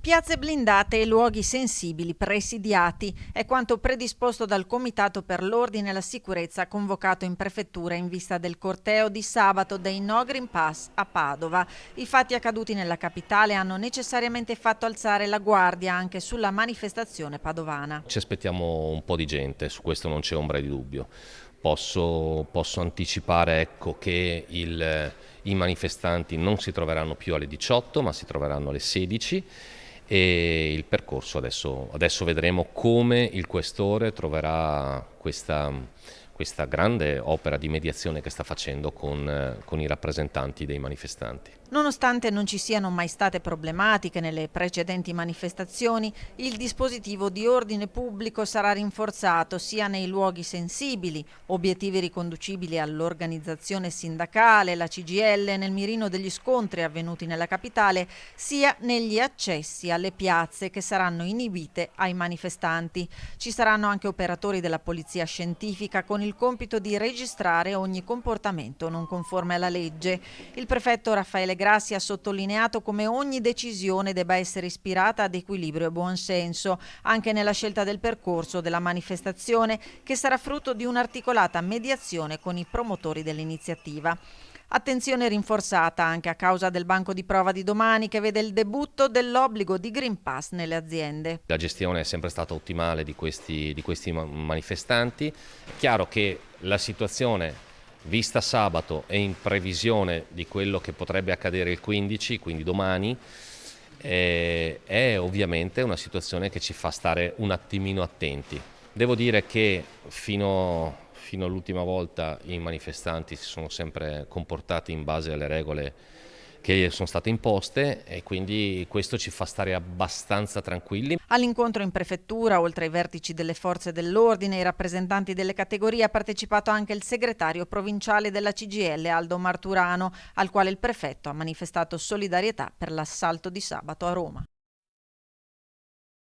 Piazze blindate e luoghi sensibili presidiati è quanto predisposto dal Comitato per l'Ordine e la Sicurezza convocato in prefettura in vista del corteo di sabato dei No Green Pass a Padova. I fatti accaduti nella capitale hanno necessariamente fatto alzare la guardia anche sulla manifestazione padovana. Ci aspettiamo un po' di gente, su questo non c'è ombra di dubbio. Posso anticipare, che i manifestanti non si troveranno più alle 18 ma si troveranno alle 16 e il percorso adesso vedremo come il questore troverà questa grande opera di mediazione che sta facendo con i rappresentanti dei manifestanti. Nonostante non ci siano mai state problematiche nelle precedenti manifestazioni, il dispositivo di ordine pubblico sarà rinforzato sia nei luoghi sensibili, obiettivi riconducibili all'organizzazione sindacale, la CGIL, nel mirino degli scontri avvenuti nella capitale, sia negli accessi alle piazze che saranno inibite ai manifestanti. Ci saranno anche operatori della polizia scientifica con il compito di registrare ogni comportamento non conforme alla legge. Il prefetto Raffaele Grassi ha sottolineato come ogni decisione debba essere ispirata ad equilibrio e buonsenso, anche nella scelta del percorso della manifestazione, che sarà frutto di un'articolata mediazione con i promotori dell'iniziativa. Attenzione rinforzata anche a causa del banco di prova di domani che vede il debutto dell'obbligo di Green Pass nelle aziende. La gestione è sempre stata ottimale di questi manifestanti. È chiaro che la situazione vista sabato e in previsione di quello che potrebbe accadere il 15, quindi domani, è ovviamente una situazione che ci fa stare un attimino attenti. Devo dire che fino all'ultima volta i manifestanti si sono sempre comportati in base alle regole che sono state imposte e quindi questo ci fa stare abbastanza tranquilli. All'incontro in prefettura, oltre ai vertici delle forze dell'ordine e i rappresentanti delle categorie, ha partecipato anche il segretario provinciale della CGIL, Aldo Marturano, al quale il prefetto ha manifestato solidarietà per l'assalto di sabato a Roma.